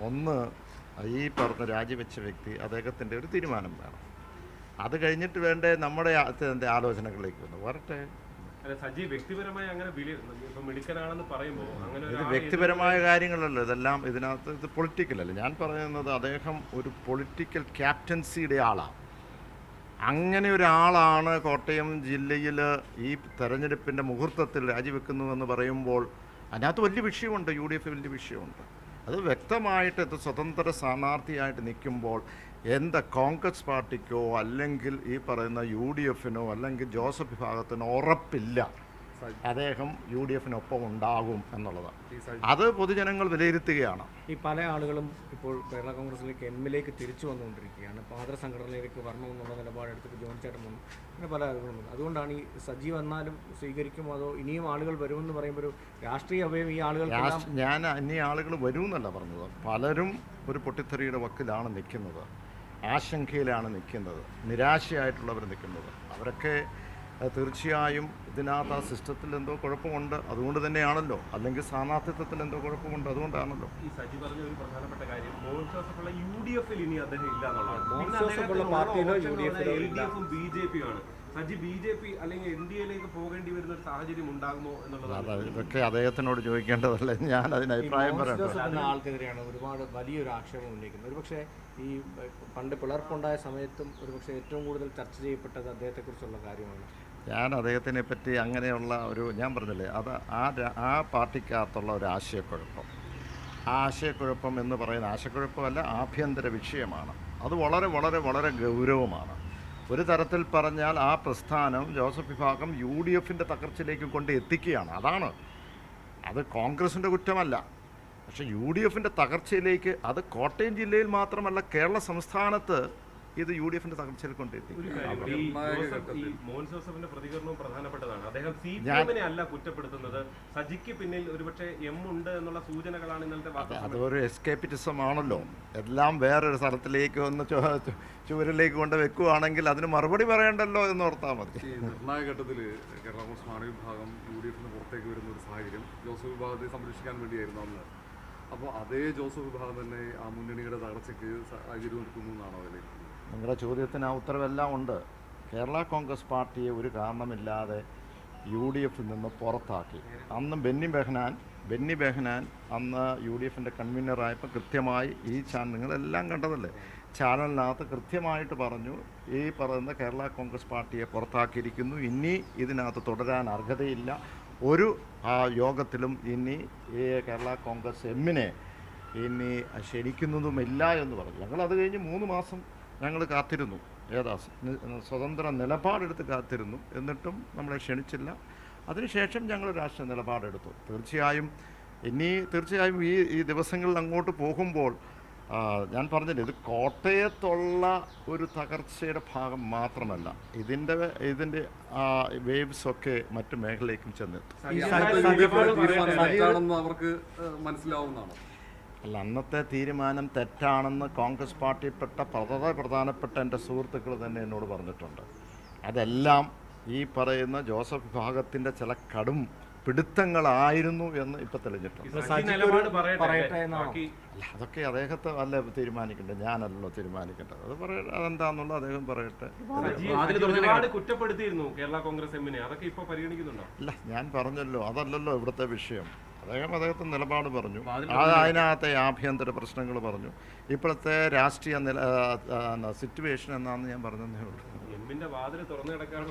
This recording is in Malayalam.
ഒന്ന് ഈ പറഞ്ഞ രാജിവെച്ച വ്യക്തി അദ്ദേഹത്തിൻ്റെ ഒരു തീരുമാനം വേണം. അത് കഴിഞ്ഞിട്ട് വേണ്ടേ നമ്മുടെ ആലോചനകളിലേക്ക് വന്നു വരട്ടെ. സജി വ്യക്തിപരമായി അങ്ങനെ മിടുക്കനാണെന്ന് പറയുമ്പോൾ അങ്ങനെ ഇത് വ്യക്തിപരമായ കാര്യങ്ങളല്ല, ഇതെല്ലാം ഇതിനകത്ത് ഇത് പൊളിറ്റിക്കലല്ല. ഞാൻ പറയുന്നത് അദ്ദേഹം ഒരു പൊളിറ്റിക്കൽ ക്യാപ്റ്റൻസിയുടെ ആളാണ്. അങ്ങനെ ഒരാളാണ് കോട്ടയം ജില്ലയിൽ ഈ തെരഞ്ഞെടുപ്പിൻ്റെ മുഹൂർത്തത്തിൽ രാജിവെക്കുന്നുവെന്ന് പറയുമ്പോൾ അതിനകത്ത് വലിയ വിഷയമുണ്ട്. യു ഡി എഫ് വലിയ വിഷയമുണ്ട്. അത് വ്യക്തമായിട്ട് ഇത് സ്വതന്ത്ര സ്ഥാനാർത്ഥിയായിട്ട് നിൽക്കുമ്പോൾ എന്താ കോൺഗ്രസ് പാർട്ടിക്കോ അല്ലെങ്കിൽ ഈ പറയുന്ന യു ഡി എഫിനോ അല്ലെങ്കിൽ ജോസഫ് വിഭാഗത്തിനോ ഉറപ്പില്ല അദ്ദേഹം യു ഡി എഫിനൊപ്പം ഉണ്ടാകും എന്നുള്ളതാണ്. അത് പൊതുജനങ്ങൾ വിലയിരുത്തുകയാണ്. ഈ പല ആളുകളും ഇപ്പോൾ കേരള കോൺഗ്രസിലേക്ക് എമ്മിലേക്ക് തിരിച്ചു വന്നുകൊണ്ടിരിക്കുകയാണ്. പാതൃ സംഘടനയിലേക്ക് വരണമെന്നുള്ള നിലപാടെടുത്തിട്ട് ജോൺ ചേട്ടൻ വന്നു, അങ്ങനെ പല ആളുകളും വന്നു. അതുകൊണ്ടാണ് ഈ സജീവ് വന്നാലും സ്വീകരിക്കുമോ അതോ ഇനിയും ആളുകൾ വരുമെന്ന് പറയുമ്പോൾ ഒരു രാഷ്ട്രീയ അഭയം ഈ ആളുകൾ ഞാൻ ഇനി ആളുകൾ വരുമെന്നല്ല പറഞ്ഞത്. പലരും ഒരു പൊട്ടിത്തെറിയുടെ വക്കിലാണ് നിൽക്കുന്നത്, ആശങ്കയിലാണ് നിൽക്കുന്നത്, നിരാശയായിട്ടുള്ളവർ നിൽക്കുന്നത്. അവരൊക്കെ തീർച്ചയായും ഇതിനകത്ത് ആ സിസ്റ്റത്തിൽ എന്തോ കുഴപ്പമുണ്ട്, അതുകൊണ്ട് തന്നെയാണല്ലോ. അല്ലെങ്കിൽ സ്ഥാനാർത്ഥിത്വത്തിൽ എന്തോ കുഴപ്പമുണ്ട്, അതുകൊണ്ടാണല്ലോ. ഈ സജി പറഞ്ഞ ഒരു പ്രധാനപ്പെട്ട കാര്യം മോൻസോസഫുള്ള യു ഡി എഫിൽ ഇനി അദ്ദേഹം ഇല്ല എന്നുള്ളതാണ്. ബി ജെ പി ആണ്. സജി ബി ജെ പി അല്ലെങ്കിൽ എൻ ഡി എയിലേക്ക് പോകേണ്ടി വരുന്ന ഒരു സാഹചര്യം ഉണ്ടാകുമോ എന്നുള്ളതാണ്. ഇതൊക്കെ അദ്ദേഹത്തിനോട് ചോദിക്കേണ്ടതല്ലേ, ഞാൻ അതിന് അഭിപ്രായം പറയാം. ആൾക്കെതിരെയാണ് ഒരുപാട് വലിയൊരു ആക്ഷേപം ഉന്നയിക്കുന്നത്. ഒരുപക്ഷെ ഈ പണ്ട് പിളർപ്പുണ്ടായ സമയത്തും ഒരുപക്ഷെ ഏറ്റവും കൂടുതൽ ചർച്ച ചെയ്യപ്പെട്ടത് അദ്ദേഹത്തെക്കുറിച്ചുള്ള കാര്യമാണ്. ഞാൻ അദ്ദേഹത്തിനെ പറ്റി അങ്ങനെയുള്ള ഞാൻ പറഞ്ഞില്ലേ, അത് ആ പാർട്ടിക്കകത്തുള്ള ഒരു ആശയക്കുഴപ്പം. ആ ആശയക്കുഴപ്പം എന്ന് പറയുന്ന ആശയക്കുഴപ്പമല്ല, ആഭ്യന്തര വിഷയമാണ്. അത് വളരെ വളരെ വളരെ ഗൗരവമാണ്. ഒരു തരത്തിൽ പറഞ്ഞാൽ ആ പ്രസ്ഥാനം ജോസഫ് വിഭാഗം യു ഡി എഫിൻ്റെ തകർച്ചയിലേക്ക് കൊണ്ട് എത്തിക്കുകയാണ്. അത് കോൺഗ്രസിൻ്റെ കുറ്റമല്ല. പക്ഷേ യു ഡി എഫിൻ്റെ തകർച്ചയിലേക്ക്, അത് കോട്ടയം ജില്ലയിൽ മാത്രമല്ല കേരള സംസ്ഥാനത്ത് ഇത് യു ഡി എഫിന്റെ തകർച്ചയിൽ കൊണ്ടെത്തി. മോൻസോസഫിന്റെ പ്രതികരണവും പ്രധാനപ്പെട്ടതാണ്. അദ്ദേഹം സിപിഎമ്മിനെ അല്ല കുറ്റപ്പെടുത്തുന്നത്, സജിക്ക് പിന്നിൽ ഒരുപക്ഷെ എം ഉണ്ട് എന്നുള്ള സൂചനകളാണ് ഇന്നലത്തെ വാർത്ത. അതൊരു എസ്കേപ്പിറ്റിസം ആണല്ലോ. എല്ലാം വേറൊരു സ്ഥലത്തിലേക്ക് ഒന്ന് ചുവരിലേക്ക് കൊണ്ട് വെക്കുകയാണെങ്കിൽ അതിന് മറുപടി പറയണ്ടല്ലോ എന്ന് ഓർത്താൽ മതി. നിർണായക ഘട്ടത്തിൽ കേരള കോൺഗ്രസ് മാണി വിഭാഗം യു ഡി എഫിന് പുറത്തേക്ക് വരുന്ന ഒരു സാഹചര്യം ജോസഫ് വിഭാഗത്തെ സംരക്ഷിക്കാൻ വേണ്ടിയായിരുന്നു അന്ന്. അപ്പോൾ അതേ ജോസഫ് വിഭാഗം തന്നെ ആ മുന്നണിയുടെ തകർച്ചയ്ക്ക് സാഹചര്യം ഒരുക്കുന്നു എന്നാണോ അതിലേക്ക്? നിങ്ങളുടെ ചോദ്യത്തിന് ആ ഉത്തരവെല്ലാം ഉണ്ട്. കേരള കോൺഗ്രസ് പാർട്ടിയെ ഒരു കാരണമില്ലാതെ യു ഡി എഫിൽ നിന്ന് പുറത്താക്കി. അന്ന് ബെന്നി ബെഹനാൻ അന്ന് യു ഡി എഫിൻ്റെ കൺവീനറായപ്പോൾ കൃത്യമായി ഈ നിങ്ങളെല്ലാം കണ്ടതല്ലേ, ചാനലിനകത്ത് കൃത്യമായിട്ട് പറഞ്ഞു, ഈ പറയുന്ന കേരള കോൺഗ്രസ് പാർട്ടിയെ പുറത്താക്കിയിരിക്കുന്നു, ഇനി ഇതിനകത്ത് തുടരാൻ അർഹതയില്ല, ഒരു യോഗത്തിലും ഇനി ഈ കേരള കോൺഗ്രസ് എമ്മിനെ ഇനി ക്ഷണിക്കുന്നതുമില്ല എന്ന് പറഞ്ഞു. ഞങ്ങളത് കഴിഞ്ഞ് 3 മാസം ഞങ്ങൾ കാത്തിരുന്നു, സ്വതന്ത്ര നിലപാടെടുത്ത് കാത്തിരുന്നു. എന്നിട്ടും നമ്മളെ ക്ഷണിച്ചില്ല. അതിനുശേഷം ഞങ്ങൾ രാഷ്ട്രീയ നിലപാടെടുത്തു. തീർച്ചയായും ഈ ദിവസങ്ങളിൽ അങ്ങോട്ട് പോകുമ്പോൾ ഞാൻ പറഞ്ഞില്ല, ഇത് കോട്ടയത്തുള്ള ഒരു തകർച്ചയുടെ ഭാഗം മാത്രമല്ല, ഇതിൻ്റെ വേവ്സൊക്കെ മറ്റു മേഖലയിലേക്കും ചെന്നെത്തും. അവർക്ക് മനസ്സിലാവുന്നതാണോ? അല്ല, അന്നത്തെ തീരുമാനം തെറ്റാണെന്ന് കോൺഗ്രസ് പാർട്ടിയിൽപ്പെട്ട പ്രധാനപ്പെട്ട എൻ്റെ സുഹൃത്തുക്കൾ തന്നെ എന്നോട് പറഞ്ഞിട്ടുണ്ട്. അതെല്ലാം ഈ പറയുന്ന ജോസഫ് വിഭാഗത്തിൻ്റെ ചില കടും പിടുത്തങ്ങളായിരുന്നു എന്ന് ഇപ്പം തെളിഞ്ഞിട്ടുണ്ട്. അല്ല, അതൊക്കെ അദ്ദേഹത്തെ അല്ല തീരുമാനിക്കേണ്ടത്, ഞാനല്ലോ തീരുമാനിക്കേണ്ടത്. അതെന്താണെന്നുള്ളത് അദ്ദേഹം പറയട്ടെ. കുറ്റപ്പെടുത്തിയിരുന്നു കേരള കോൺഗ്രസ് എമ്മിനെ, അതൊക്കെ ഇപ്പോൾ പരിഗണിക്കുന്നുണ്ടോ? അല്ല, ഞാൻ പറഞ്ഞല്ലോ, അതല്ലല്ലോ ഇവിടുത്തെ വിഷയം. അദ്ദേഹത്തെ നിലപാട് പറഞ്ഞു, അതിനകത്തെ ആഭ്യന്തര പ്രശ്നങ്ങൾ പറഞ്ഞു, ഇപ്പോഴത്തെ രാഷ്ട്രീയ സിറ്റുവേഷൻ എന്നാന്ന് ഞാൻ പറഞ്ഞതേ ഉള്ളൂ. എമ്മിന്റെ വാതിൽ തുറന്നു കിടക്കാണ്.